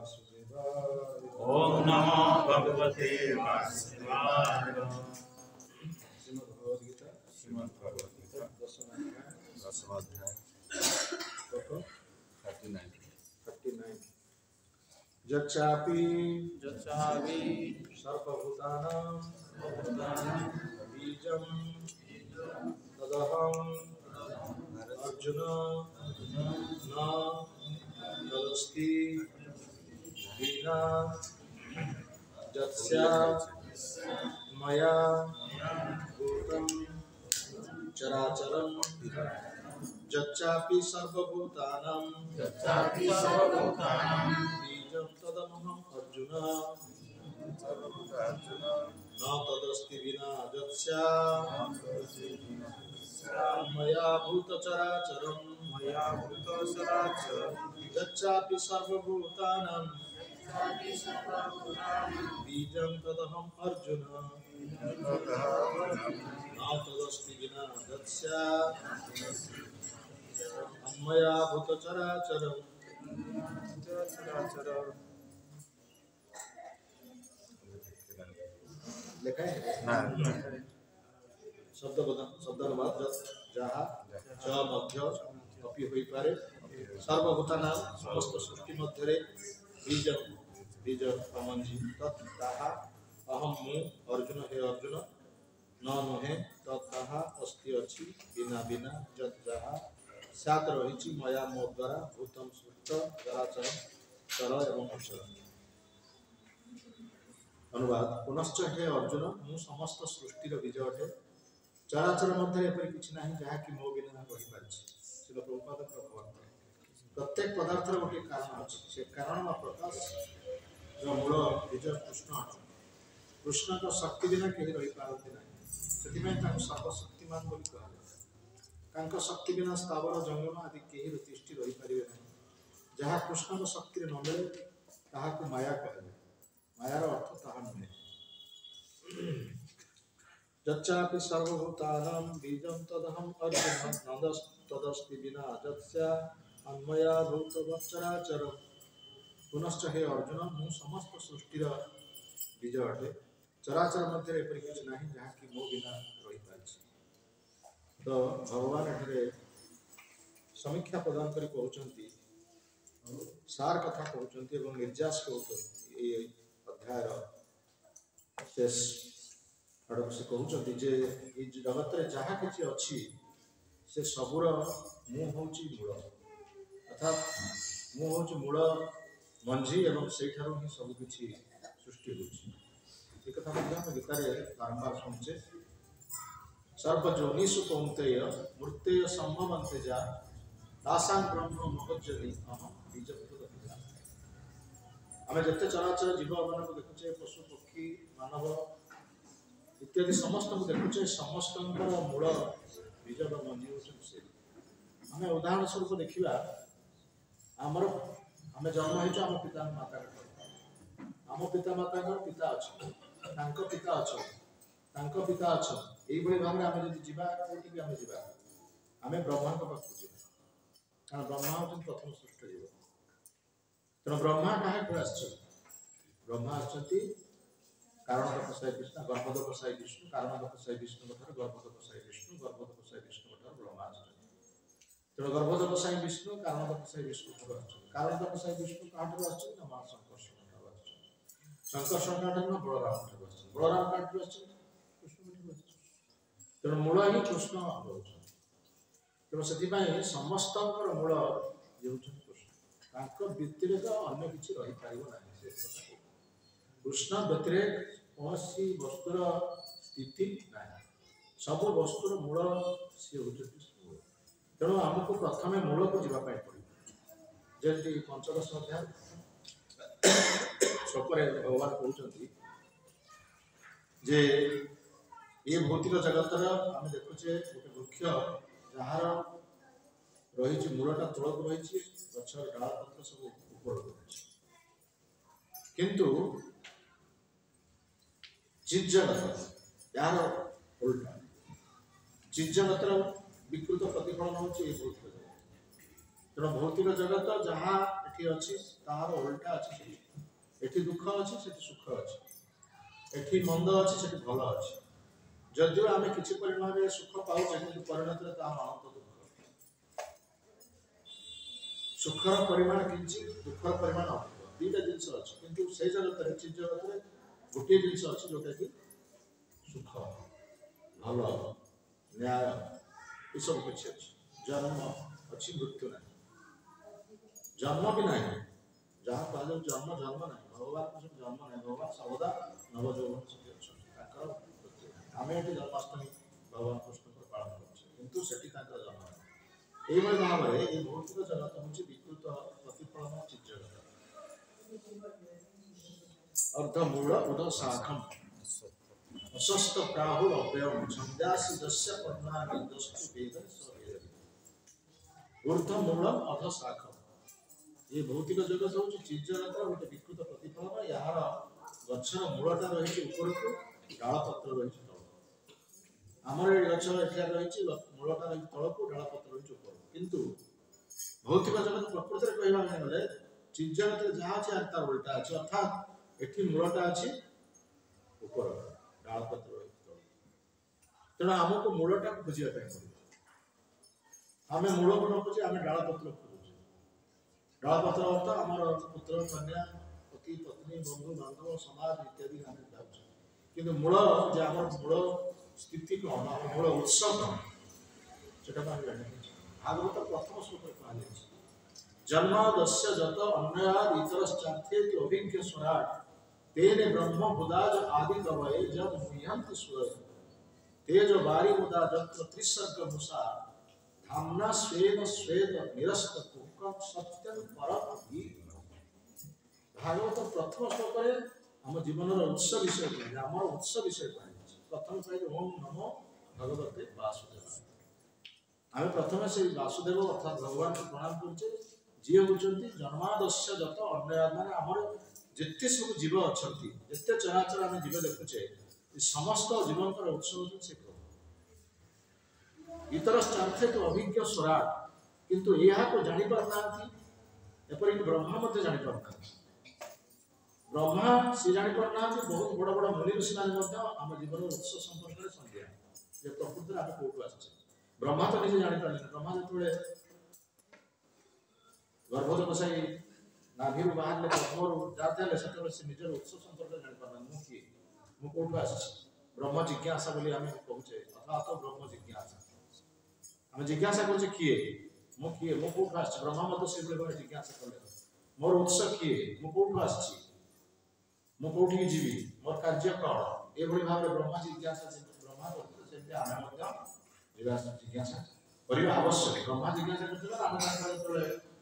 ओम नमो भगवते वासुदेवाय। श्रीमद् भगवद गीता दसम अध्याय 39। जच्चापि सर्वभूतानां बीजं तदहं अर्जुन न तदस्ति विना यस्या मया भूतं चराचरं यच्चापि सर्वभूतानां बीजं तदहं अर्जुन न तदस्ति विना यस्या मया भूतचराचरं यच्चापि सर्वभूतानां बीजं तदहं अर्जुन न तदस्ति विना यस्या मया भूतचराचरं। लिखा है शब्द अनुवाद जहाँ च मध्य अपि होई पारे सर्वभूतानां समस्त सृष्टि मध्य बीज बीज अमंजी तत्ताहा अहम मु अर्जुन हे अर्जुन न नुहे तत्ताहा अस्ति अच्छी बिना बिना जत जहाँ सात रही मया मो द्वारा भूतम सृष्ट चराचर चर एवं अक्षर। अनुवाद पुनश्च हे अर्जुन मु समस्त सृष्टिर बीज अटे चराचर मध्य एपरि किछि नाही जहाँकि मो बिना रहि पारिछि। श्रील प्रभुपाद प्रत्येक पदार्थर गोटे कारण अछि से कारण व प्रकाश जो मूल बीज कृष्ण कृष्ण का शक्ति बिना केही रहि पारନ୍ତି नाही ସେଥିପାଇଁ ତାଙ୍କୁ सर्वशक्तिमान ବୋଲି କୁହାଯାଏ। ତାଙ୍କ शक्ति बिना स्थावर जंगम आदि केही तिष्ठि रहि पारिबे नाही। जहाँ कृष्ण शक्ति न मिले ताहाକୁ माया कहले। मायार अर्थ ताहा नुहे। यच्चापि सर्वभूतानां बीजं तदहं अर्जुन न तदस्ति विना यस्या अन्मया भूतवच्चराचरम्। पुनश्च हे अर्जुन मु समस्त सृष्टिर बीज अटे चराचर मध्य एपरि किछि नाही जहाँकि मो बिना रहि पारिछि। तो भगवान एठारे समीक्षा प्रदान करी कहउचंती सार कथा कहउचंती एवं निर्यास कहउचंती ए अध्यायर शेष आड़क से कहउचंती जे ए जगत रे जहाँ किछि अछि से सबुर मु होउची मूल अर्थात मु होउची मूल मंजी एवं सेठारु ही सब किछि सृष्टि होउची। एक कथा हम गीता रे बारंबार सुनछे सर्वजोनिषु कौन्तेय मूर्तेय सम्भवन्ते जा दासां ब्रह्म महज्जनि अहं बीजभूत गतिजा। आमे जते चराचर जीव मान को देखुचे पशु पक्षी मानव इत्यादि समस्त को देखुचे समस्तंकर मूल बीज व मंजी होउछन से। आमे उदाहरण स्वरूप देखिबा हमर आमे जन्म हेचो हम पिता माता आम पिता माता पिता अछि तांको पिता अछि तांको पिता अछि एई भली भाबरे आमे जदि जीवा कोठी भी आमे जीवा आमे ब्रह्मा को पाखु जीवा कारण ब्रह्मा होचन प्रथम सृष्टि जीव। तेणु ब्रह्मा काहे को आछे ब्रह्मा आछंती कारण तपसाय कृष्ण गर्भ तपसाय विष्णु कारण तपसाय विष्णु कथार गर्भ तपसाय विष्णु गर्भ तपसाय विष्णु कथार ब्रह्मा आछंती। तेणु गर्भ तपसाय विष्णु कारण तपसाय विष्णु कथार आछंती कारण तपसाय विष्णु काठर आछंती ना मां संकर्षण कथार आछंती संकर्षण काठर ना बलराम कथार आछंती बलराम काठर आछंती कृष्ण कथार आछंती। तेणु मूल ही कृष्ण होउछन। तेणु से समस्त मूल ये कृष्ण व्यतिरेक अन्य किसी रही पार ना कृष्ण व्यतिरेक कौन वस्तुर स्थिति ना सब वस्तुर मूल सी हूँ मूल। तेणु आमको प्रथम मूल को जावाई पड़े जमी पंचदश अध्याय छपरे भगवान कहते जे ये भौतिक जगतर आम देखुचे गोटे वृक्ष जार रही मूलटा तौक रही गचर डाल पत्र सब ऊपर रही किंतु चिज जगत यार उल्टा चिज जगतर विकृत प्रतिफलन हूँ भौतिक जगत। तेणु भौतिक जगत जहाँ ଏଠି ଅଛି ତାହାର ଓଲଟା ଅଛି ସେଠି। ଏଠି ଦୁଃଖ ଅଛି ସେଠି ସୁଖ ଅଛି, ଏଠି ମନ୍ଦ ଅଛି ସେଠି ଭଲ ଅଛି। ଯଦିଓ ଆମେ କିଛି ପରିମାଣରେ ସୁଖ ପାଉଛେ କିନ୍ତୁ ପରିଣତରେ ତାହା ଅନନ୍ତ ଦୁଃଖ। ସୁଖର ପରିମାଣ କିଛି, ଦୁଃଖର ପରିମାଣ ଅଧିକ, ଦୁଇଟା ଜିନିଷ ଅଛି। କିନ୍ତୁ ସେଇ ଜଗତରେ ଚିତ୍ ଜଗତରେ ଗୋଟିଏ ଜିନିଷ ଅଛି ଯୋଉଟା କି ସୁଖ, ଭଲ, ନ୍ୟାୟ, ଏସବୁ କିଛି ଅଛି। ଜନ୍ମ ଅଛି, ମୃତ୍ୟୁ ନାହିଁ, ଜନ୍ମ ବି ନାହିଁ। ଯାହା କୁହାଯାଉଛି ଜନ୍ମ ନାହିଁ, ଭଗବାନଙ୍କ ସବୁ ଜନ୍ମ ନାହିଁ। ଭଗବାନ ସର୍ବଦା ନବଯୌବନ ସେଠି ଅଛନ୍ତି, ତାଙ୍କର ମୃତ୍ୟୁ ନାହିଁ। ଆମେ ଏଠି ଜନ୍ମାଷ୍ଟମୀ ଭଗବାନ କୃଷ୍ଣଙ୍କର ପାଳନ କରୁଛେ, କିନ୍ତୁ ସେଠି ତାଙ୍କର ଜନ୍ମ ନାହିଁ। এইভাবে ଭାବରେ এই ଭୌତିକ ଜଗତ ହେଉଛି ବିକୃତ ପ୍ରତିଫଳନ ଚିତ୍ ଜଗତ। ଅର୍ଦ୍ଧମୂଳ ଉଦଶାଖମ୍ ଅଶ୍ୱସ୍ଥ ପ୍ରାହୁ ଅବ୍ୟୟମ୍ ଛନ୍ଦାସି ଦସ୍ୟ ପର୍ଣ୍ଣାନି ଦସ୍ତୁ ବେଦଂ ସବେଦଂ। ଊର୍ଦ୍ଧ୍ୱମୂଳ ଅଧଶାଖମ୍, ये भौतिक जगत हूँ चित् जगत गोटे विकृत प्रतिफलन। यार गचर मूलटा रही उपरकू, डालपत्र रही तल। आमर ये गच रही मूलटा रही तलकू, डालपत्र रही ऊपर। किंतु भौतिक जगत प्रकृति कहवा गले चित् जगत जहाँ अच्छे तार उल्टा अच्छे, अर्थात एठी मूलटा अच्छी ऊपर, डालपत्र रही तल। तेणु आमको मूलटा खोजा पड़े। आम मूल को न खोजी आम डालपत्र खोजुचे। डालपत्र अर्थ आमर पुत्र कन्या पति पत्नी बंधु बांधव समाज इत्यादि आम जाऊँ, किंतु मूल जे आम मूल स्थिति कौन, आम मूल उत्स कौन से भागवत प्रथम श्लोक कहुई जन्मादस्य जत अन्याद इतरश्चार्थे अभिज्ञ स्वराट तेने ब्रह्म बुदाज आदि कवये जब मुह्यंति सुरय तेज बारी मुदा जत्र त्रिसर्ग मुषा धामना स्वेद स्वेद निरस्त कुकम सत्यम परमि। भागवत प्रथम श्लोक आम जीवन उत्स विषय कहे, आम उत्स विषय कहे। प्रथम कहे ओम नमो भगवते वासुदेवाय। आम प्रथम से वासुदेव अर्थात भगवान को प्रणाम करुचे, जी हूँ जन्मादस्य जत अन्याद माने आमर जिते सब जीव अच्छा जिते चराचर आम जीव देखुचे समस्त जीवनकर उत्स होते से प्रभु। इतरश्चार्थे तो अभिज्ञ स्वराट, किंतु यह को जानी पारना एपरिक ब्रह्मा मत जानी पारना। ब्रह्मा सी जानी पारना, बहुत बड़ बड़ मुनि ऋषि आम जीवन उत्स संपर्क में संज्ञा जे प्रकृति आम कौटू आस। ब्रह्मा तो निजे जानी पारे। ब्रह्मा जो गर्भोद बसाई नाभि बाहर ब्रह्मर जाते से निजर उत्स संपर्क जानी पारना मुझे कौटू आस। ब्रह्म जिज्ञासा बोली आम कहूचे, अथवा तो ब्रह्म जिज्ञासा आम जिज्ञासा कर किए मु कौटू आस। ब्रह्मा मत से जिज्ञासा कले मोर उत्स किए, मु कौटू आसी, मु कौटी जीवी, मोर कार्य कौन, ये भाव ब्रह्मा जिज्ञासा ब्रह्मा करते आम जिज्ञासा करने आवश्यक। ब्रह्मा जिज्ञासा करते आम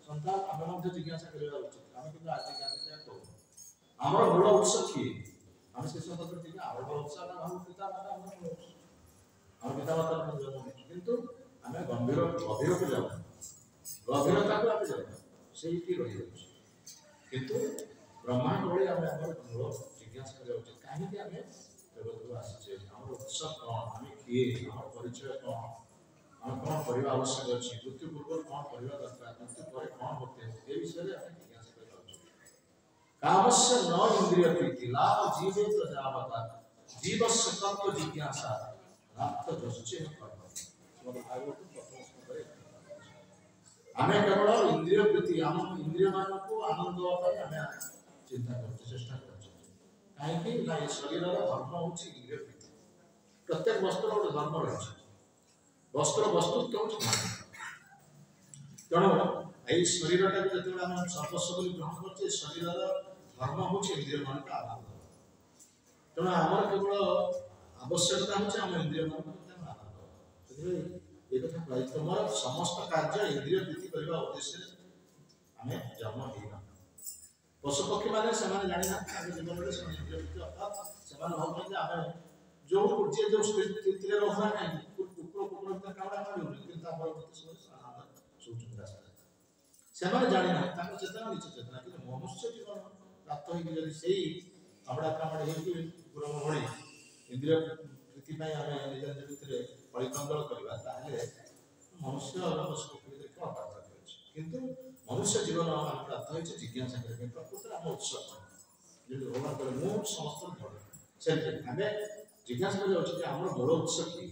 सन्तान आम जिज्ञासा करवा उचित। आम कि आज जिज्ञासा करूँ आमर मूल उत्स किए, आम शिशु पत्र आम मूल उत्स भाव पिता माता आम पिता माता जन्म किंतु आम गंभीर गभीर को जाऊ, गभीरता को आम जाऊ से रही जाऊँ। किंतु ब्रह्मांड भाई आम मूल जिज्ञासा करवा उचित कहीं आम जगत को आसीचे, आम उत्स कौन, आम किए, आम परिचय कौन, आम कौन करवा आवश्यक अच्छी, मृत्यु पूर्व कौन करवा दरकार, मृत्यु पर कौन होते हैं ये विषय में आम जिज्ञासा करवा उचित। कामस्य न इंद्रिय प्रीति लाभ जीवे तो जावता जीवस्य तत्व जिज्ञासा नाथ जश्चे कर्म। भागवत प्रथम श्लोक आम केवल इंद्रिय प्रीति आम इंद्रिय मान को आनंद आम चिंता कर चेष्टा कर कहीं ना ये शरीर धर्म हूँ इंद्रिय प्रीति। प्रत्येक वस्त्र गोटे धर्म रही वस्त्र वस्तुत्व हूँ तेणु यही शरीरटा को जो आम सर्वस्व बोली ग्रहण करते शरीर धर्म हूँ इंद्रिय मान का आनंद। तेणु आमर केवल आवश्यकता हूँ आम इंद्रिय मान ये कथा कह तुम समस्त कार्य इंद्रिय प्रीति करने उद्देश्य आम जन्म होना। पशुपक्षी मैंने जानी ना जीवन में इंद्रिय प्रीति अर्थात से भावते आम जो जी जो स्थिति रहा ना कुकुर कुकुर कामड़ा से जानी ना चेतना नीचे चेतना कि मनुष्य जीवन प्राप्त होगी से कामड़ा कामड़ कुकुर भाई इंद्रिय प्रीति आम निज निज भितर परिकंदल करवा मनुष्य पशुपक्षी कौन पार्थक्य अच्छे। किंतु मनुष्य जीवन आम प्राप्त हो जिज्ञासा करें प्रकृति आम उत्स जो भगवान कहे मु समस्त धन से आम जिज्ञासा कर आम मूल उत्स कि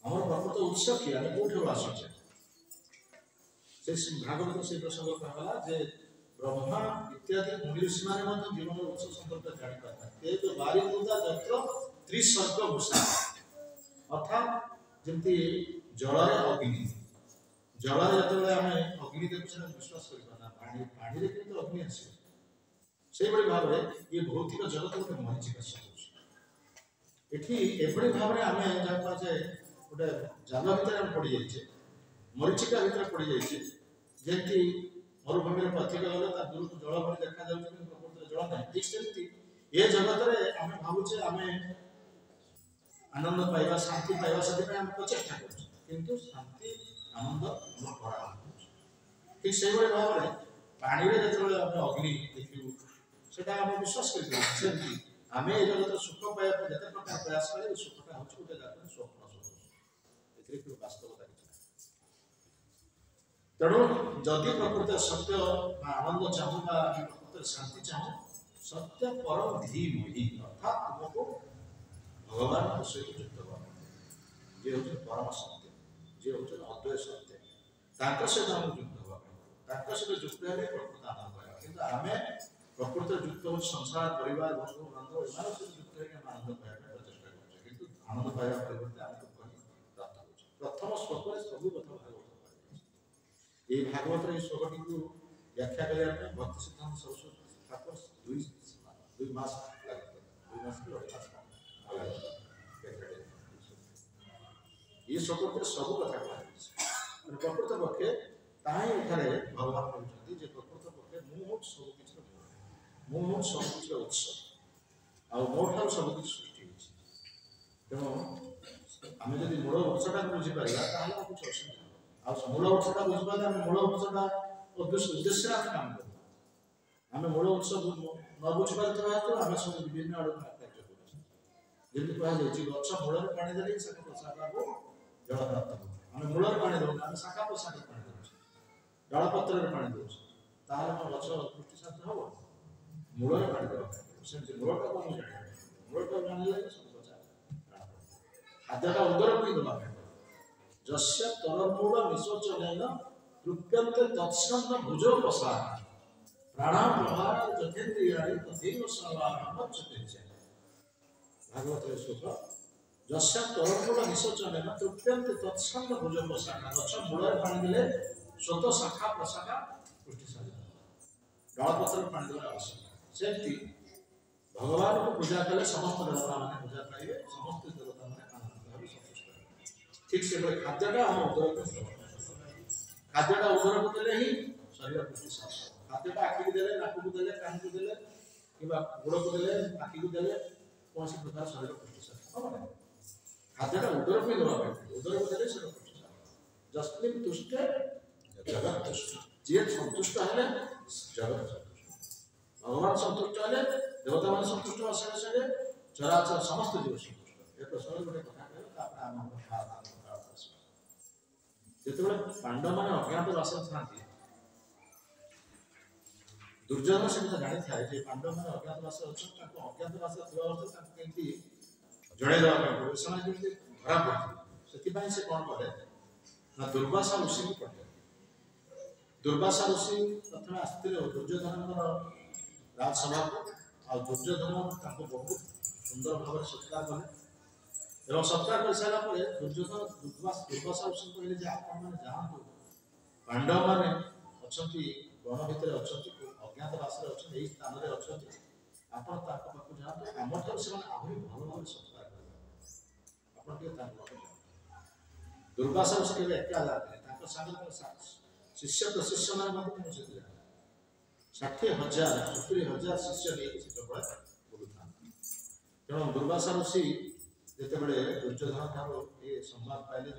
आम प्रकृत उत्स कि आम कौट आसुचे से भागवत से प्रसंग कहला जे ब्रह्मा इत्यादि मुनि ऋषि माने जीवन उत्स संपर्क जानी पाता ते जो बारी मुदा जत्र त्रिसर्ग भूषा अर्थात जमती जल अग्नि जल जो आम अग्नि देखुचे विश्वास करना पानी पानी किंतु अग्नि आस से भाव में ये भौतिक जगत गोटे मरीचिका सब ये भाव में आम जहाँ कहे गोटे जाल भितर पड़ जाइए मरीचिका भितर पड़ जाइए जमी मरुभूमि पथिक गले दूर को जल भरी देखा प्रकृति जल ना ठीक सेमती ये जगत में आम भावुचे आम आनंद पाइबा शांति पाइबा से आम प्रचेषा कर शांति आनंद ठीक से भाव में पानी में जो अग्नि देखू से विश्वास करमती आम ये जगत सुख पाइबा जिते प्रकार प्रयास करें सुखटा हूँ गोटे स्वप्न ये वास्तवता तेणु जदि प्रकृत सत्य आनंद चाहूँ प्रकृत शांति चाहूँ सत्य परम धीमहि अर्थात तुमको भगवान सहित युक्त हुआ जी हूँ परम सत्य जी हूँ अद्वय सत्य सहित आम युक्त हुआ सहित युक्त है प्रकृत आनंद पाइबा किंतु आम प्रकृत युक्त हो संसार परिवार बंधु बांधव एम सहित युक्त है आनंद पाइबा प्रचेषा कर आनंद पाइबा परिवर्ते आम प्राप्त हो प्रथम श्लोक सब कथा ये भागवत श्लोकटी को व्याख्या करने भक्ति सिद्धांत सरस्वती ठाकुर दुई मास ये श्लोक सब कथा कह प्रकृत पक्षे ताही एठारे भगवान कहते प्रकृत पक्षे मुझ सबकि मुझ सबकि उत्स आठ सबकि सृष्टि तेणु आम जब मूल उत्सटा बुझीपार कुछ असुविधा मूल उत्सटा बुझे मूल उत्सटा उद्देश्य आम काम कर आम मूल उत्स न बुझीपार आम सब विभिन्न आड़ कार्य करमती कहुई गच मूल पानी देने शाखा प्रशाखा को जल प्राप्त हो आम मूल पानी दौर आम शाखा प्रशाखा पानी दे डालपत्र पानी दे गच पुष्टिसाध्य हम मूल पानी देवा मूलटा कौन जाना मूलटा जान सब गचा खाद्यटा उदर को देवा जस्य तरमूल निशोचनेन तृप्यन्ते तत्सन्न भुजो प्रसाद प्राणाम प्रभार जथेन्द्रियाणि तथैव सर्वाणमच्युते भागवत श्लोक जस्य तरमूल निशोचनेन तृप्यन्ते तत्सन्न भुजो प्रसाद गछ मूल पानी देले स्वतः शाखा प्रशाखा पुष्टि साध डालपत्र पानी देवा आवश्यक सेमती भगवान को पूजा कले समस्त देवता माने पूजा पाइबे समस्त देवता माने ठीक से खाद्यटा हम उदर को खाद्यटा उदर को देले ही शरीर पुष्टि साध खाद्यटा आखि को देले नाक को देले कान को देले किबा गोड़ को देले आखि को देले कौन सी प्रकार शरीर पुष्टि साध हम खाद्यटा उदर को देवा उदर को देले शरीर पुष्टि साध जस्मिन तुष्ट जगत तुष्ट जे संतुष्ट हेले जगत संतुष्ट भगवान संतुष्ट हेले देवता मान संतुष्ट आसे से चराचर समस्त जीव संतुष्ट ए प्रसंग गोटे कथा कहला तापर आम जिते पांडव मैंने अज्ञातवास था दुर्योधन से जानी था पांडव मैंने अज्ञातवास अच्छा अज्ञातवास कमी जनईदेवा पड़े धरा पड़े से कौन कले ना दुर्वासा ऋषि को पढ़े दुर्वासा ऋषि प्रथम आसते दुर्योधन राजसभा को आ दुर्योधन बहुत सुंदर भाव सत्कार कले एवं सत्कार कर सारापर दुर्योधन दुर्वासा ऋषि कहले आपण मैंने जातु पांडव मैंने अच्छा गण भितर अच्छा अज्ञातवास यही स्थान में अच्छा आप जातु आम ठार से आहरी भल भाव सत्कार करेंगे दुर्वासा ऋषि केवल एका जाते शिष्य प्रशिष्य मैंने 60,000-70,000 शिष्य नहीं केवल बुलूता तेणु दुर्वासा ऋषि जितेबले दुर्योधन ठार ये संवाद पाइले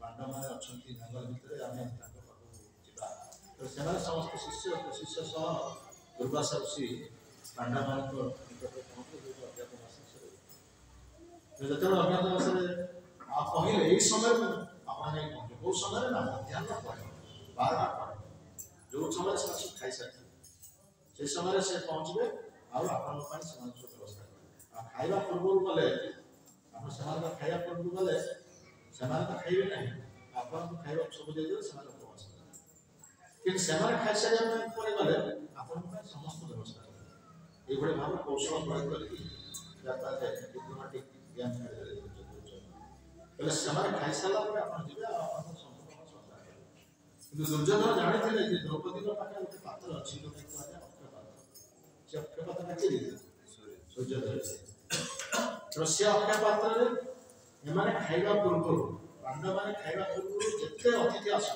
पांडव मैंने अच्छा जंगल भितर आम तो समस्त शिष्य शिष्य सह दुर्वासा ऋषि पांडव मान अज्ञातवास जो अज्ञातवास कहले यही समय आप कौ समय ना मध्याह पर 12 पर जो समय से खाई सारी से समय से पहुँचे और आपण सब व्यवस्था करेंगे खाଇବା पूर्व गले आप खाଇବା पूर्व गले से खाइबे ना आपन खाଇବା सब देदेवे से उपवास कि खाई सारे गले आपन समस्त व्यवस्था करेंगे ये भाव कौशल प्रयोग करके डिप्लोमेटिक ज्ञान पहले से खाई सारा आप दुर्योधन जानी थे द्रौपदी पाखे गोटे पात्र अच्छी जो अक्षय पात्र से अक्षय पात्र डाकी सूर्यदेव तो सी अक्षय पात्र एमाने खाइबा पूर्व पांडव मैंने खाइबा पूर्व जिते अतिथि आस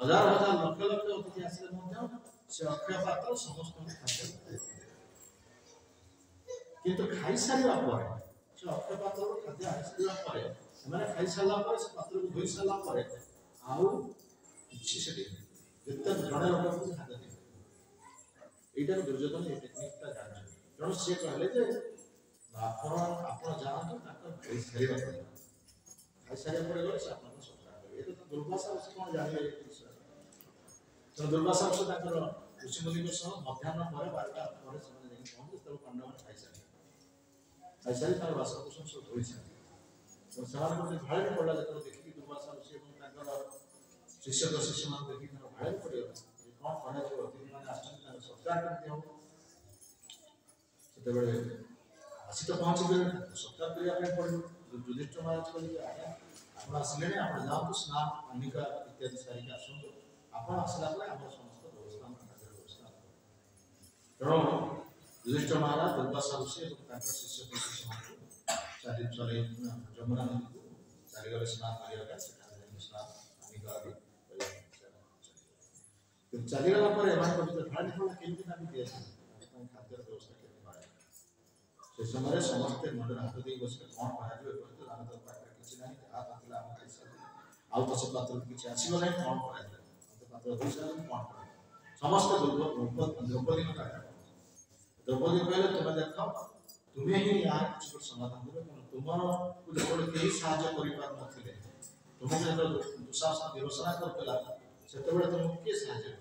हजार हजार लक्ष लक्ष अतिथि आसिले से अक्षय पात्र समस्त खाद्य किंतु खाई सारा पर से अक्षय पात्र खाद्य आसारा पर खाई सारा से पात्र को धोई सारा आउ किसी से जिते जड़े लोक खाद्य दे यहाँ दुर्योधन ये टेक्निकटा जान तेणु सी कहले आप जातु खाई सारा खाई सारा गले से आप सत्कार करेंगे ये तो दुर्वासा ऋषि कौन जानते तेणु दुर्वासा ऋषि ऋषिमुनि मध्याह्न पर 12टा पर पहुंचे तब पांडव खाई सारी बासभूषण सब धोई सारी से भाड़े पड़ा जो देखिए दुर्वासा ऋषि शिष्य शिष्य मान देखिए भाड़े पड़े कौन पढ़ा जो अतिथि मैंने आसचंद सत्कार करते हो से आसी तो पहुंची गए सत्कार करने पड़ो युधिष्ठिर महाराज कहे आज्ञा आप आसिले आप जातु स्नान अनिका इत्यादि सारिक आसतु आप आसला आम समस्त व्यवस्था खाद्य व्यवस्था तेणु युधिष्ठिर महाराज दुर्वासा ऋषि और शिष्य शिष्य चले जमुना नदी को चलीगले स्नान करने स्नान अनिका आदि चलीगला भाड़ी थोड़ा केमी दिए खाद्य व्यवस्था से समय समस्ते मुंडे हाथ दे बस कौन कह किसी ना आउ तो से पात्र किसी आसगला कौन कह पात्र हो सारे कौन कर समस्त द्रौपदी द्रौपदी कहले तुम्हें देख तुम्हें ही यहाँ कुछ समाधान देवे तुम जो कहीं साहय कर तुमको जो दुशासन विरोचना करला से तुमको किए साहय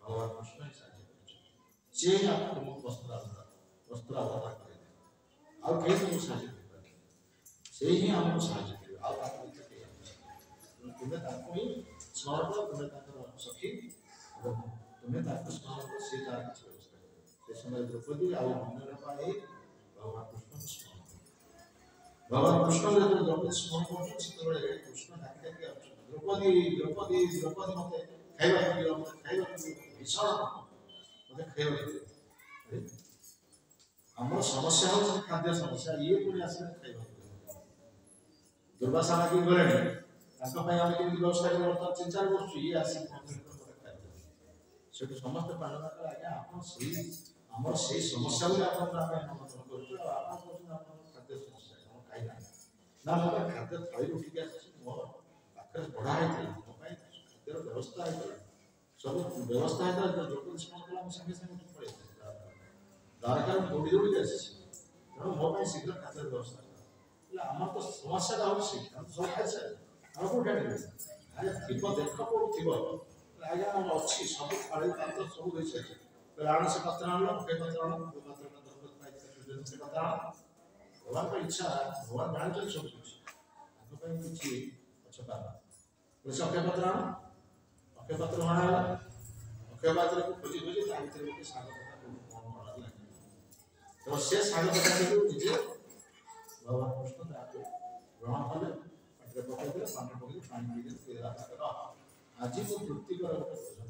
भगवान कृष्ण ही साहय सी तुमको वस्त्र अवतार करेंगे और कहीं तुमको साहय से ही आमको साहय करेंगे तुम्हें ही स्मरण कर तुम्हें सखी तुम्हें स्मरण कर सी तार किसी व्यवस्था से समय द्रौपदी आउ पाए भगवान कृष्ण स्मरण भगवान कृष्ण जो द्रौपदी स्मरण कर कृष्ण डाकी डाकी द्रौपदी द्रौपदी द्रौपदी मत खाइबा खाइबा भीषण मत खाइबा आम समस्या हो खाद्य समस्या ये पूरी आसने खाइबा दुर्वासा की गले आम के व्यवस्था कर चिंता कर ये आस समस्त पांडव आज्ञा आम से समस्या खाद्य समस्या खाई ना मोर खाद्य थी उठिक मो पाखे बढ़ा मो खाद्य व्यवस्था सब व्यवस्था द्रौपदी स्मरण कला संगे संगे पड़े द्वारका दौड़ी दौड़ी तेणु मो शीघ्र खाद्य व्यवस्था आम तो समस्या हो सब खाई सारे आम कौट अरे थी देख कौट थी आज्ञा अच्छी सब थाली पात्र सब दे सारे आण से पात्र आण के पात्र आण पात्र भगवान का इच्छा भगवान जानते सब कुछ किसी अच्छा अक्षय पात्र आण अक्षय पात्र अणाला अक्षय पात्र को खोजी खोजी गोटे साग लगे तो से साग पता निजे भगवान कृष्ण ग्रहण कले पाटे पकड़े पानी पकड़ पानी पीते आज मो तृप्तिकर भोजन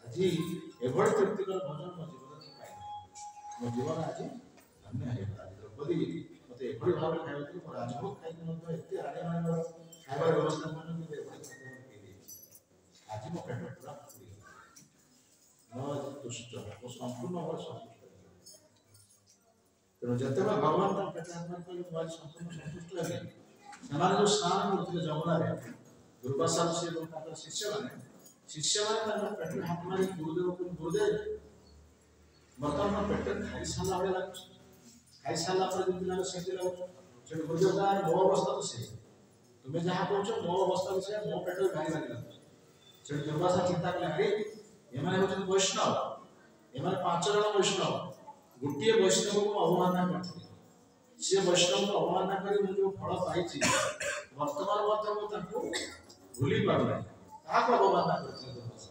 आज एभली तृप्तिकर भोजन मो जीवन पाई मो जीवन आज धन्य है द्रौपदी मत एभली भाव खाई राजभोग खाई एत आड़े आने खाइबार व्यवस्था आज मो पेट पूरा फुल तुष्ट मो संपूर्ण भाव सन्तुष्ट तेणु जिते भगवान पेट संपूर्ण सन्तुष्ट लगे जो स्नान करते जमुना दुर्वासा ऋषि शिष्य मैंने पेट हाथ मारी गुरुदेव को गुरुदेव बर्तमान पेट खाई सारा भाई लगे खाई सारा जमी लगे से गुरुदेव मो अवस्था तो से तुम्हें जहाँ कहो मो अवस्था से मो पेट भारी भारी लगे से दुर्वासा चिंता कले अरे एमाने होचन वैष्णव एमाने 5 जण वैष्णव गोटे वैष्णव को अवमानना करथिले से वैष्णव को अवमानना करी मु जो फल पाइछि वर्तमान मध्य मु ताको भूली पारु नै ताको अवमानना करथिले दुर्वासा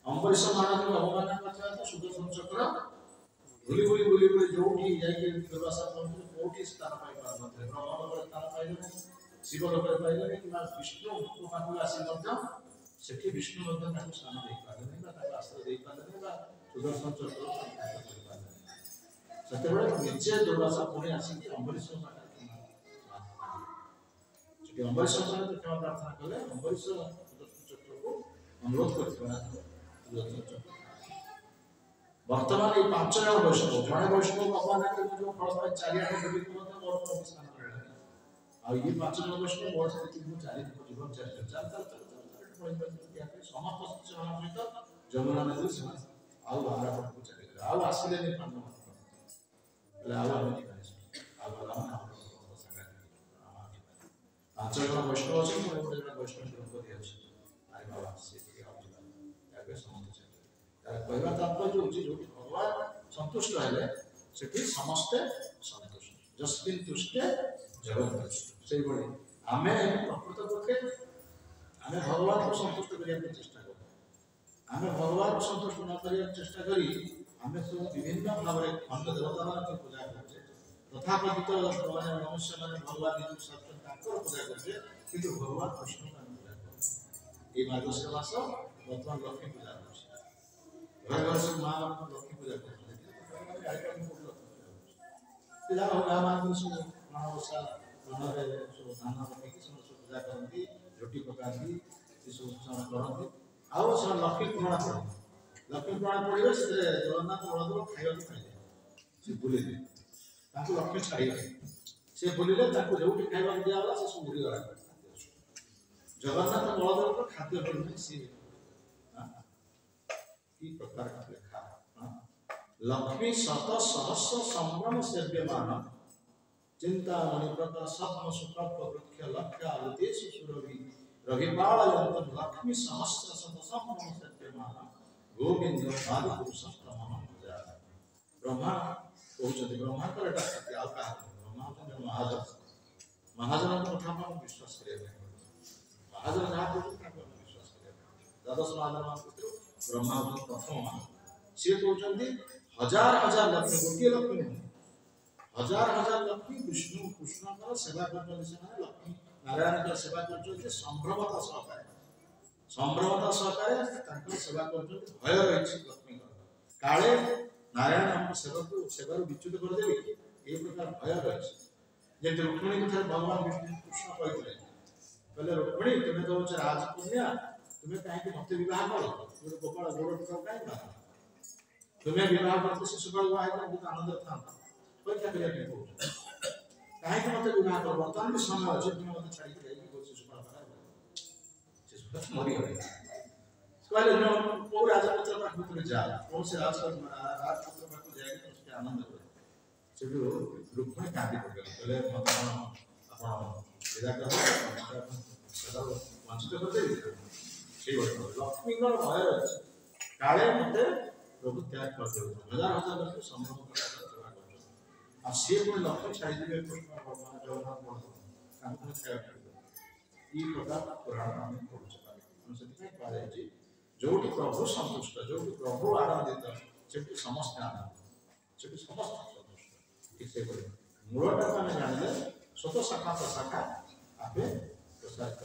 अम्बरीश महाराज को अवमानना करथिले तो सुदर्शन चक्र भूली जोटी जाके दुर्वासा पहुंचे कोटी स्थान पाई पारनथिले ब्रह्म लोक स्थान पाइले शिव लोक पाइले कि विष्णु को पाखु आसी मध्य सेठी विष्णु मध्य ताको स्थान दे पारले बा ताको आश्रय दे पारले बा सुदर्शन चक्र कर पारले सेतेबेले निजे दुर्वासा पुणी आसी कि अम्बरीश महाराज सेठी अम्बरीश महाराज क्षमा प्रार्थना कले अम्बरीश सुदर्शन चक्र को अनुरोध करथिबा सुदर्शन चक्र वर्तमान ये 5 जण वैष्णव जड़े वैष्णव भगवान के जो फल पाए चारियाटे बुली को तो मोर प्रतिष्ठान करले आ ये 5 जण वैष्णव मोर स्थिति को चारि जीवन चार पड़ी क्या के समस्त से हम सहित जमुना नदी से आ बाहर को चले गए आ आसिले ने पांडव ले आवा नहीं करे आ वाला संगा 5 जण वैष्णव अछि मोर जण वैष्णव को दिया अछि आरे बाबा से के आ जाबे समस्त कहवा तात्पर्य होची जो भगवान संतुष्ट हेले सेठी समस्त संतुष्ट जस्मिन तुष्टे जगत तुष्ट सेही बड़ी आमे प्रकृत पक्षे आमे भगवान को संतुष्ट करिया के चेष्टा करू आमे भगवान को संतुष्ट न करिया चेष्टा करी आमे सब विभिन्न भावरे अन्य देवता मान की पूजा करछे तथाकथित माने मनुष्य माने भगवान निज सत्य ताकर पूजा करछे किंतु भगवान कृष्ण का पूजा करछे ए मार्गशीर मास वर्तमान लक्ष्मी पूजा घर से मां बाप लक्ष्मी पूजा करते पूजा हो गाम आदमी सब मानवसा मनरे सब दान रखी सब पूजा करती रोटी पकाती सब करती आउ सब लक्ष्मी पुराण पड़े से जगन्नाथ बलदेव खाइबा खाइले से बुलिले ताको लक्ष्मी छाड़िले से बुलिले ताको जोटी खाइबा दिया वाला से सब बुली गला जगन्नाथ बलदेव को खाद्य मिलने से की प्रकार का लिखा लक्ष्मी शत सहस्र संभ्रम सेव्यमान चिंता मणिप्रका सप्न सुकल्प वृक्ष लक्ष्य उदेश सुरभि रविपालयंत लक्ष्मी सहस्र शत संभ्रम सेव्यमान गोविंद आदि पुरुषोत्तम पूजा ब्रह्मा कहते ब्रह्मा कर एटा सत्य आ का ब्रह्मा तो महाजन को कथा हम विश्वास करिए महाजन जहाँ को विश्वास करिए द्वादश महाजन ब्रह्मा प्रथम सी कहते हजार हजार लक्ष्मी गोटे लक्ष्मी नहीं हजार हजार लक्ष्मी विष्णु कृष्ण सेवा कर लक्ष्मी नारायण सेवा कर संभ्रमता सहकारे सेवा कर भय रही लक्ष्मी काले नारायण हम सेवा विच्युत करदेवी ये प्रकार भय रही जमी रुक्मिणी कथा भगवान विष्णु कृष्ण कहते रुक्मिणी तुम्हें तो राजकन्या तुम्हें कहीं मत विवाह कर गोपाल गोड़ कहीं तुम्हें विवाह करते शिशुपाल विवाह कर बहुत आनंद था परीक्षा करिया कहीं मत विवाह कर बर्तमान भी समय अच्छे तुम्हें मत छाड़ी जाएगी शिशुपाल शिशुपाल मरी गए कहले को राजपुत्र पाख में जा कौन से राजपुत्र पाख जाएगी उसके आनंद हो से भी रुक्मिणी कांदी पड़े कहले मत आपण विदा कर सदा वंचित कर दे लक्ष्मी भय अच्छे काले मत प्रभु त्याग कर हजार हजार लोग संभ्रम सेवा कर सी पुणी लक्ष्मी छाड़ी देवे कृष्ण भगवान जगन्नाथ बलदेव ये प्रकार पुराण आम पढ़ुचे से कहुए जो प्रभु संतुष्ट जो प्रभु आनंदित से समस्त आनंद से समस्त संतुष्ट ठीक से मूलटा को आम जाने स्वतः शाखा प्रशाखा आपे प्रसारित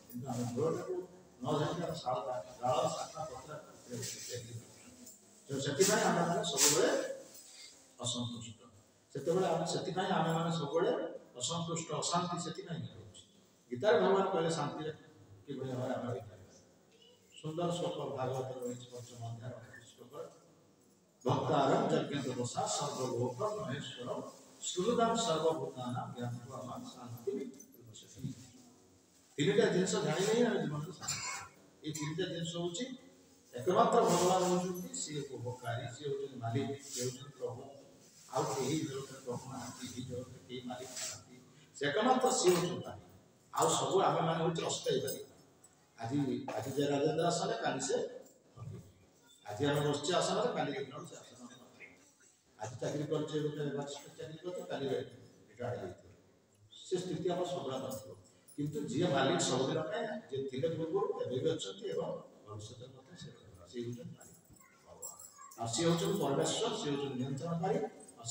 किंतु आम मूलटा को न जाने डाल शाखा पत्र से सब असंतुष्ट से आम मैंने सब असंतुष्ट अशांति से गीतार भगवान कहले शांति कि भाव आम सुंदर श्लोक भागवत रही पंचम अध्याय श्लोक भक्तारम यज्ञ तपसा सर्वभोग महेश्वर सुहृदम सर्वभूतानां ज्ञात्वा मां शांति विभूषति तीनटा जिनस जानि नहीं आम जीवन शांति ये तीनटा जिनस होची एकमात्र भगवान होचुंती सी उपभोक्तारी सी होचुंती मालिक सी होचुंती प्रभु आउ केही जगत प्रभु नाहांती ही जगत केही मालिक नाहांती से एकमात्र सी होचुंता आउ सब आम मैंने हूँ अस्थायी बारी आज आज जे राजेंद्र आसन काली से आज आम बसचे आसन काली देखना से आसन आज चाकरी कर चाकरी कर काली रिटायर्ड से स्थिति आम सब किंतु जी मालिक सबुदिन जे थे पूर्व एवं अच्छा भविष्य सी हूँ मालिक सी हूँ परमेश्वर सी हूँ नियंत्रणकारी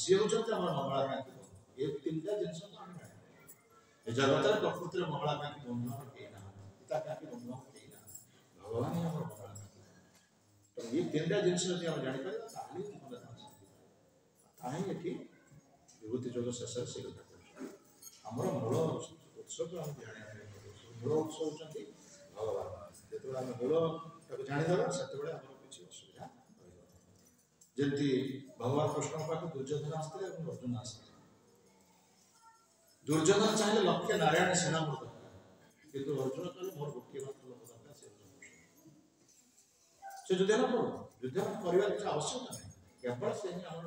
सी हूँ मंगला ये तीन जिन जगत प्रकृति मंगला बंधन कई ना बंधन कई ना भगवान ही मंगला तो ये तीन जिन जापर कहीं विभूति जोग शेष से आम मूल उत्स को आम मूल उत्स होती भगवान जो आम मूल जाणीदेव से किसी असुविधा जमी भगवान कृष्ण पाक दुर्योधन आसते अर्जुन आसते दुर्योधन चाहिए लक्ष्य नारायण सेना मोर दरकार किंतु अर्जुन कहले मोर गोटे मात्र लोक दरकार से युद्ध न करो युद्ध करने की आवश्यकता नहीं केवल से आम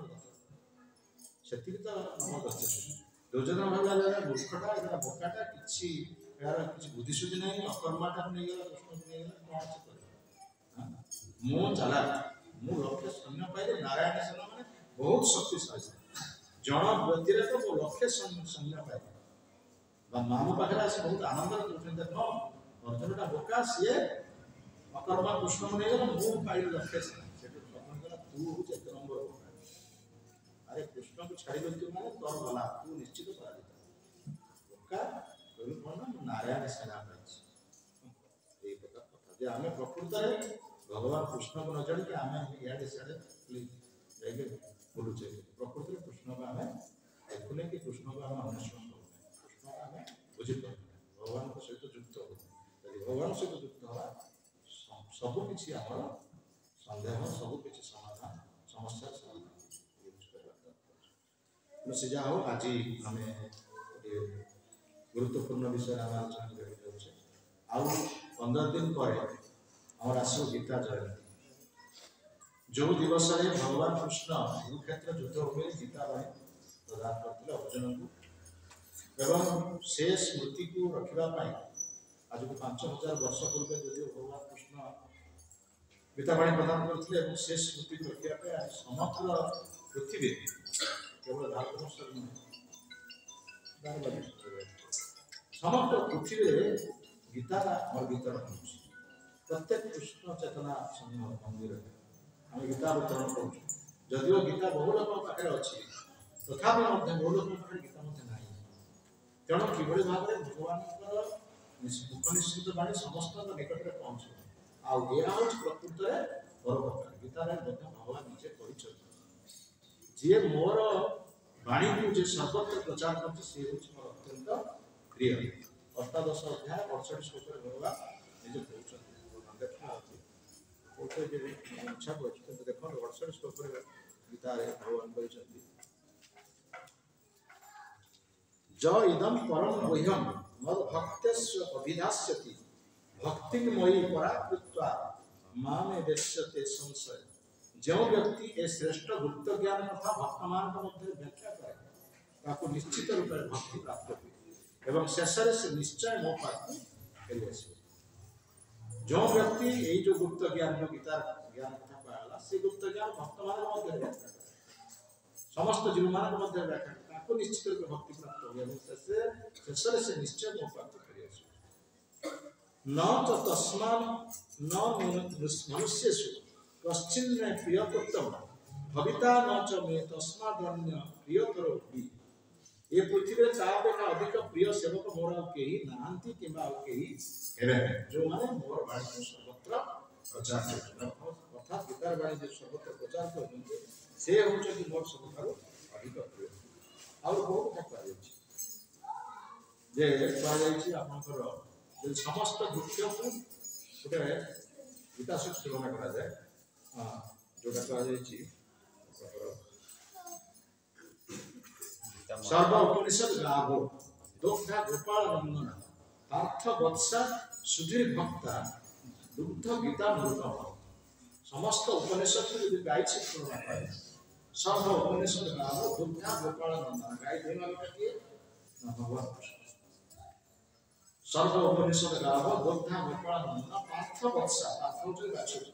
से तो आम दुर्योधन भाव मूर्खटा यार बोकाटा किसी यार किसी बुद्धिशुद्धि नहीं अकर्माटा नहीं गला कृष्ण को नहीं गला कौन से कर मु चला मु लक्ष्य सैन्य पाइले नारायण सेना माने बहुत शक्तिशाली जन व्यक्ति तो वो लक्ष्य सैन्य पाइले मामू पाखे आसे बहुत आनंद देख अर्जुनटा बोका सी अकर्मा कृष्ण को नहीं गला मु पाइल लक्ष्य सेना तू हूँ एक नंबर बोका अरे कृष्ण को छाड़ी तू मैंने तोर गला तू निश्चित पराजित बोका कहलु कौन नारायण सेना पाई कथा आम प्रकृत भगवान कृष्ण को न जान कि आम इे सियाड़े बुलूचे प्रकृति कृष्ण को आम देखुने कि कृष्ण को आम अन्वेषण करूँ कृष्ण को आम बुझीपार भगवान सहित युक्त हो भगवान सहित युक्त हवा सबकि आम सन्देह सबकि समाधान समस्या समाधान से जहाँ हो आज आम गुरुत्वपूर्ण विषय आम आलोचना कर आउ 15 दिन पर आम आसो गीता जयंती जो दिवस में भगवान कृष्ण कुरुक्षेत्र युद्ध हुए गीता बाणी प्रदान करते अर्जुन को एवं से स्मृति को रखापी आज को 5000 वर्ष पूर्व जो भगवान कृष्ण गीता बाणी प्रदान करते से स्मृति को रखापी आज समग्र पृथ्वी केवल भारतवर्ष समग्र पृथ्वी गीता और वितरण हो प्रत्येक कृष्ण चेतना संघ मंदिर आम गीता वितरण करूँ जदिव गीता बहु लोक पाखे अच्छी तथा बहु लोक पाखे गीता ना तेणु कि भाव में भगवान उपनिषद बाणी समस्त निकट में पहुँच आया हूँ प्रकृत में परोपकार गीतार भगवान निजे कर जी मोर बाणी को जो सर्वत्र प्रचार कर मोर अत्यंत प्रिय अष्टादश अध्याय 68 श्लोक भगवान निजे इच्छा कर देख 68 श्लोक गीतार भगवान कहते ज इदम परम गुह्यम मद भक्तस्य अभिधास्यति भक्तिमयी पराकृत्वा मामे वेश्यते संशय जो व्यक्ति ए श्रेष्ठ गुप्त ज्ञान तथा भक्तमान मध्य व्याख्या करे ताको निश्चित रूप से भक्ति प्राप्त हुए एवं शेष से निश्चय मो पाक फेरी आसे जो व्यक्ति यही जो गुप्त ज्ञान जो गीता ज्ञान कथा कहला से गुप्त ज्ञान भक्तमान मध्य व्याख्या करे समस्त जीव मान मध्य व्याख्या ताको निश्चित रूप से भक्ति प्राप्त हुए एवं शेष से निश्चय मो पाक फेरी आसे न तो तस्मान न मनुष्येषु कश्चिन्न प्रियतोत्तम भविता न च मे तस्मादन्य प्रियतरो भी ये पृथ्वी तापेक्षा अधिक प्रिय सेवक मोर कहीं नांती किंबा कहीं हेबे जो माने मोर बाणी को सर्वत्र प्रचार करछन अर्थात गीतार बाणी जो सर्वत्र प्रचार करछन से होछ कि मोर सबठारो अधिक प्रिय और बहुत कथा कहै छै जे कहै छै आपनकर जो समस्त दुख को गोटे गीता सहित तुलना करा जाए जोटा कह सर्व उपनिषद गावो दुग्धा गोपाल नंदन पार्थ वत्सा सुधीर भक्ता दुग्ध गीता मृतम समस्त उपनिषद जो गाय से तुलना पाए सर्व उपनिषद गावो दुग्धा गोपाल नंदन गाय देने वाला किए ना भगवान कृष्ण सर्व उपनिषद गाव दुग्धा गोपाल नंदन पार्थ वत्सा पार्थ होचे बाछुरी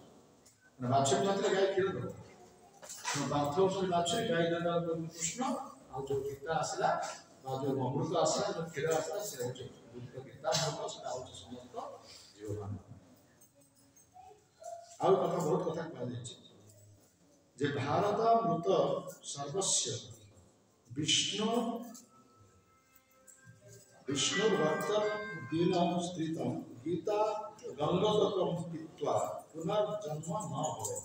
माने बाछुरी मतलब गाय क्षीर दो पार्थ होचे बाछुरी गाय दादा कृष्ण आ जो गीता आसला बा जो अमृत आसला जो क्षीर आसला से होचे बुद्ध गीता अमृत से होचे समस्त जीवमान आ कथा बहुत कथा कह जाय जे भारत मृत सर्वस्व विष्णु विष्णु भक्त दीन स्त्रीत गीता गंगोदकम पित्वा पुनर्जन्म न हो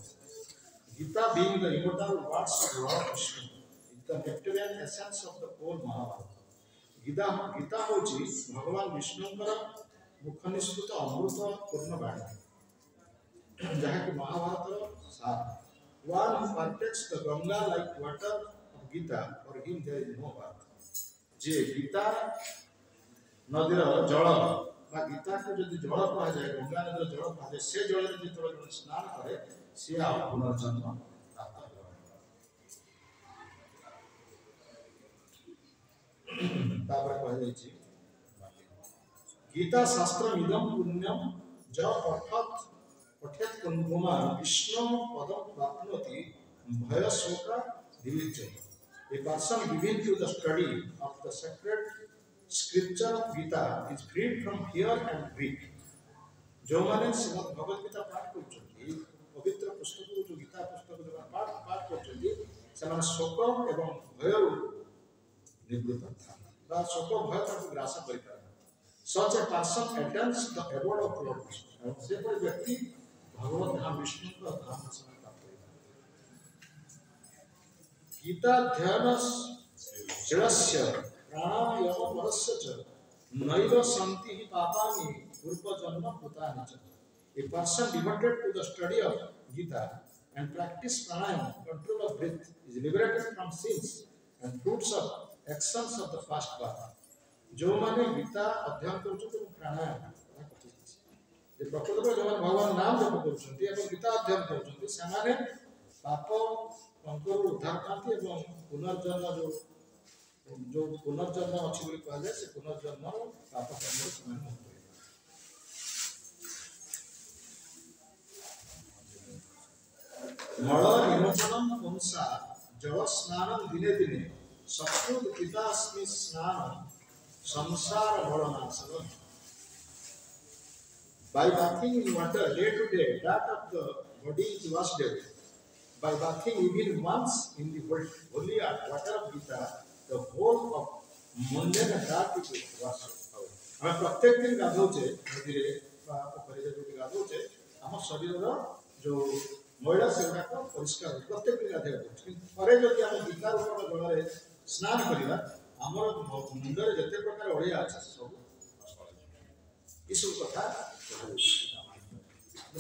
Gita being the immortal words of Lord Vishnu is the nectarian essence of the whole Mahabharata Gita होची भगवान विष्णुଙ୍କର मुख निष्कृत अमृत पूर्ण बाणी जहाँ कि महाभारत सार one who partakes the Ganga like water of Gita for him there is no worth जे गीता नदीर जल बा गीता को जदि जल कहा जाए गंगा नदीर जल कहा जाए से जल में जो स्नान करे से आ पुनर्जन्म प्राप्त हो तापर कह जाय छी गीता शास्त्र इदम पुण्यम ज पठेत कुंभमा विष्णु पदम प्राप्नोति भय शोक विविच्य a person given to the study of the sacred scripture of Gita is freed from fear and grief. जो माने श्रीमद् भगवद गीता पाठ करछन्ति पवित्र पुस्तक जो गीता पुस्तक जो पाठ करछन्ति समान शोक एवं भय निवृत्त था बा शोक भय तक ग्रास करि पारे such a person attends the abode of Lord Vishnu और से कोई व्यक्ति भगवत धाम विष्णु का धाम से प्राप्त करेगा गीता ध्यान शिरस्य प्राणायाम परस्य च नैव सन्ति हि पापानि पूर्व जन्म कृतानि च a person devoted to the study of Gita and practice pranayama control of breath is liberated from sins and fruits of actions of the past path जो माने गीता अध्ययन करछन्ति प्राणायाम जे प्रकृत में जो भगवान नाम जप करछन्ति एवं गीता अध्ययन करछन्ति समाने पाप अंकुर उद्धार पाती एवं पुनर्जन्म जो पुनर्जन्म अछि बोली कहा जाय से पुनर्जन्म पाप कर्म से मुक्त मल विमोचनम पुंसा जल स्नानम दिने दिने सत्कृत पितास्मि स्नान संसार मलनाशनम by bathing in water day to day that of the body is washed away by bathing even once in the holy water of Gita the whole of mundane dirt is washed away हम प्रत्येक दिन गाधोचे नदीरे बा पोखरी जो गाधोचे हम शरीर रो जो मैला सेटा को परिष्कार प्रत्येक दिन गाधे थरे जदि हम गीता रूप जल स्नान करिवा हमर मुंडरे जते प्रकार ओळिया अछि सब इस कथा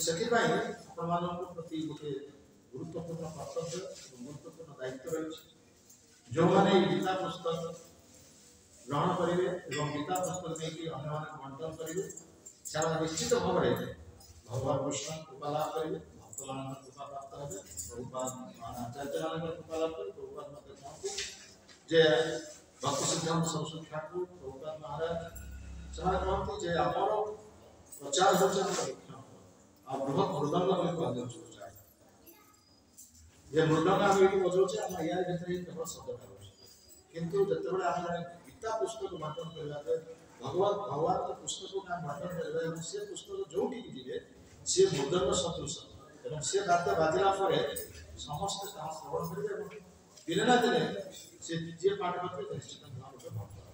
ସେଥିପାଇଁ ଆପଣମାନଙ୍କ ପ୍ରତି ଗୋଟେ ଗୁରୁତ୍ୱପୂର୍ଣ୍ଣ କର୍ତ୍ତବ୍ୟ ଗୁରୁତ୍ୱପୂର୍ଣ୍ଣ ଦାୟିତ୍ୱ ରହିଛି ଯେଉଁମାନେ ଏହି ଗୀତା ପୁସ୍ତକ ଗ୍ରହଣ କରିବେ ଏବଂ ଗୀତା ପୁସ୍ତକ ନେଇକି ଅନ୍ୟମାନଙ୍କୁ ବଣ୍ଟନ କରିବେ ସେମାନେ ନିଶ୍ଚିତ ଭାବରେ ଭଗବାନ କୃଷ୍ଣ କୃପା ଲାଭ କରିବେ ଭକ୍ତମାନଙ୍କ କୃପା ପ୍ରାପ୍ତ ହେବେ ପ୍ରଭୁପାଦ ଆଚାର୍ଯ୍ୟମାନଙ୍କ କୃପା ଲାଭ କରିବେ ପ୍ରଭୁପାଦ ମଧ୍ୟ କହନ୍ତି ଯେ ଭକ୍ତି ସିଦ୍ଧାନ୍ତ ସରସ୍ୱତୀ ଠାକୁର ପ୍ରଭୁପାଦ ମହାରାଜ ସେମାନେ କହନ୍ତି ଯେ ଆମର प्रचार होचे परीक्षा आ बृहत मृदंग में कह जाउछ ये मृदंग हम एठी बजाउछ हम या भीतर केवल शब्द करूछ किंतु जते बेले हम गीता पुस्तक वाचन करला पे भगवान के पुस्तक को हम वाचन करबे और से पुस्तक जोठी की दिबे से मृदंग सदृश एवं से दात बाजला परे समस्त तास श्रवण करबे और दिने ना दिने से जे पाठ करबे निश्चित भाव से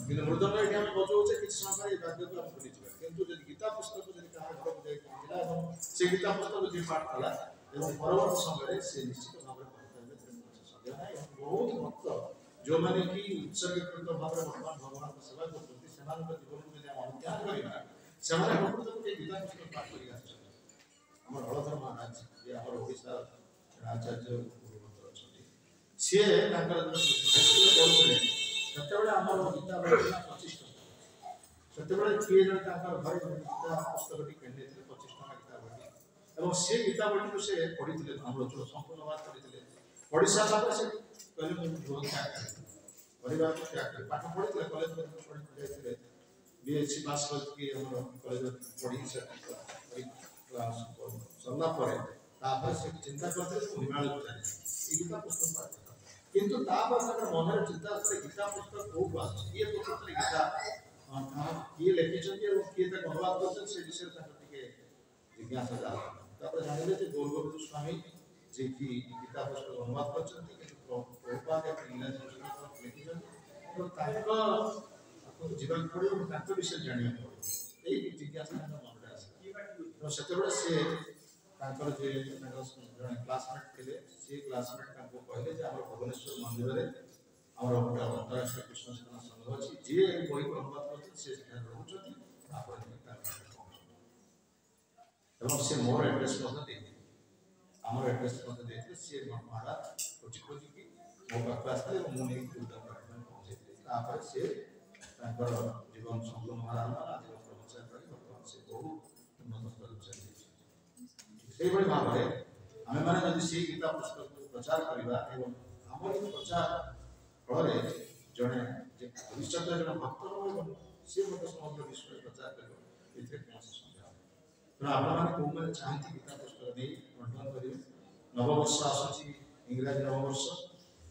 किंतु मृदंग एठी हम बजाउछ किछ समय ए बाध्य को हम भूली जिबे किंतु जदि गीता पुस्तक जदि कहा घर को जाय पहुंचला एवं से गीता पुस्तक जे पाठ कला एवं परवर्ती समय से निश्चित भाव में पहुंचबे सजा है बहुत भक्त जो माने की उत्सर्गीकृत भाव में भगवान को सेवा करते समान को जीवन को यदि हम अनुध्यान करिना समान प्रकृत को गीता पुस्तक पाठ करि आछन हमर हलधर महाराज जे हमर ओडिसा आचार्य गुरुमंत्र अछि से ताकर हाईस्कूल पढुले सेतेबेले हमर गीता पढना 25 टका सेतेबेले किए जण ताकर घरे गीता पुस्तक टी किने थे 25 टका गीता पढी एवं से गीता पढी को से पढिथिले हमर जो संपूर्ण बात पढिथिले ओडिसा साथे से कहले मु बहुत क्या परिवार को क्या पाठ पढिथिले कॉलेज में पढि जाइथिले बीएससी पास करके हमर कॉलेज पढ़ी से क्लास सरला परे तापर से चिंता करते हिमालय जाए ई गीता पुस्तक पढ़े किंतु तापर से मनर चिंता से गीता पुस्तक को बात ये तो पुस्तक गीता ये लिखिଛନ୍ତି और किए तक अनुवाद करते से विषय तक के जिज्ञासा जाला तापर जानिले जे गौरव स्वामी जे की गीता पुस्तक अनुवाद करଛନ୍ତି कि प्रभुपाद एक इंग्लिश पुस्तक लिखिଛନ୍ତି तो ताको आपको जीवन पड़े और ताको विषय जानिया पड़े एई जिज्ञासा मन में आसे तो सेतबे से ताकर जे जने क्लासमेट थिले से क्लासमेट ताको कहले जे हमर भुवनेश्वर मंदिर रे हमर गोटा अंतरराष्ट्रीय कृष्ण सेना संघ अछि जे बही को अनुवाद करते से सेठा रहउछथि आपण এবং সে মোর এড্রেস মধ্যে দেই আমার এড্রেস মধ্যে দেইতে সে মারা খুঁজি খুঁজি কি মো পাখে আসলে এবং মু নেই উদ্ধার করতে পৌঁছে দিই তারপরে সে তারপর জীবন সম্পূর্ণ হারানো আজীবন প্রচার করে বর্তমান সে বহু উন্নত স্তরে চালিয়েছে সেইভাবে ভাবে আমি মানে যদি সেই গীতা পুস্তক প্রচার করিবা এবং আমার এই প্রচার ফলে জনে যে ভবিষ্যতে জনে ভক্ত হবে এবং সে মতো সমগ্র বিশ্বে প্রচার করবে এতে কৌশি সন্দেহ तो आप को मैंने चाहती गीता पुस्तक नहीं बंटन करेंगे नववर्ष आसूची इंग्रजी नववर्ष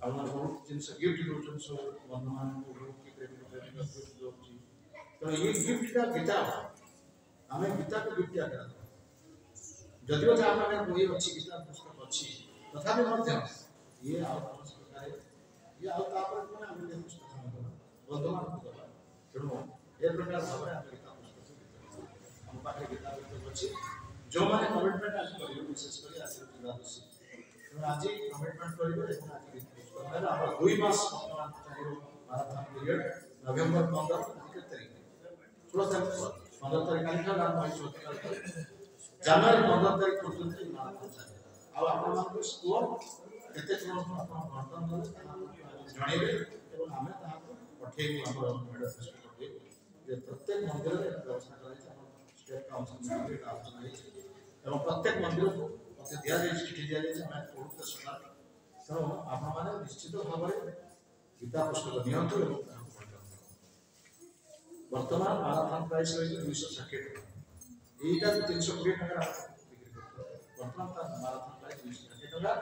आप बहुत जिनस गिफ्ट दौरान सब बंधुमान की तो ये गिफ्ट का गीता आम गीता को गिफ्ट क्या जदिव जहाँ बही अच्छी गीता पुस्तक अच्छी तथा ये ये बंधुमान को दबा तेणु ए प्रकार भाव गीता पुस्तक हम पाखे गीता पुस्तक अच्छी जो माने कमिटमेंट आज करियो विशेष करी आज द्वादशी तो आज कमिटमेंट करियो एवं आज पुस्तक है हम 2 मास वर्तमान चाहिए माराथन पीरियड नवंबर 15 के तारीख 15 तारीख का नाम है 14 तारीख जनवरी 15 तारीख पर्यंत माराथन चाहिए अब आपण मान स्कोर केते कोन आपण वर्तमान जणेबे एवं हमें ता पठेबो हमर मेड ऑफिस को पठेबो जे प्रत्येक मंदिर रे व्यवस्था करै छै स्टेट काउंसिल में आलोचना है एवं प्रत्येक मंदिर को मते दिया जाय चिठी दिया जाय मैं बहुत सुना तो आपण माने निश्चित भाव में गीता पुस्तक नियंत्रण एवं वर्तमान माराथन प्राइस है 260 टका एटा 320 टका बिक्री करते वर्तमान माराथन प्राइस 260 टका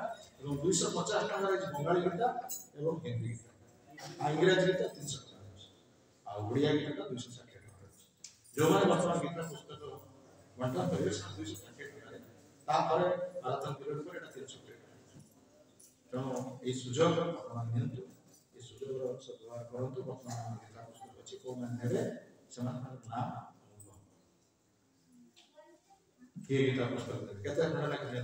एवं 250 टका रे बंगाली गीता एवं हिंदी गीता इंग्रजी गीता 300 टका आ ओडिया गीता 260 टका जो माने वर्तमान गीता पुस्तक बंटन करियो 260 टका तापर माराथन पीरियड पर एटा 300 टका तेणु ये सुजोग अपन नियंतु ये सुजोग सद्व्यवहार करंतु वर्तमान गीता पुस्तक अछि को माने नेबे समान नाम के गीता पुस्तक केते खंड लिखले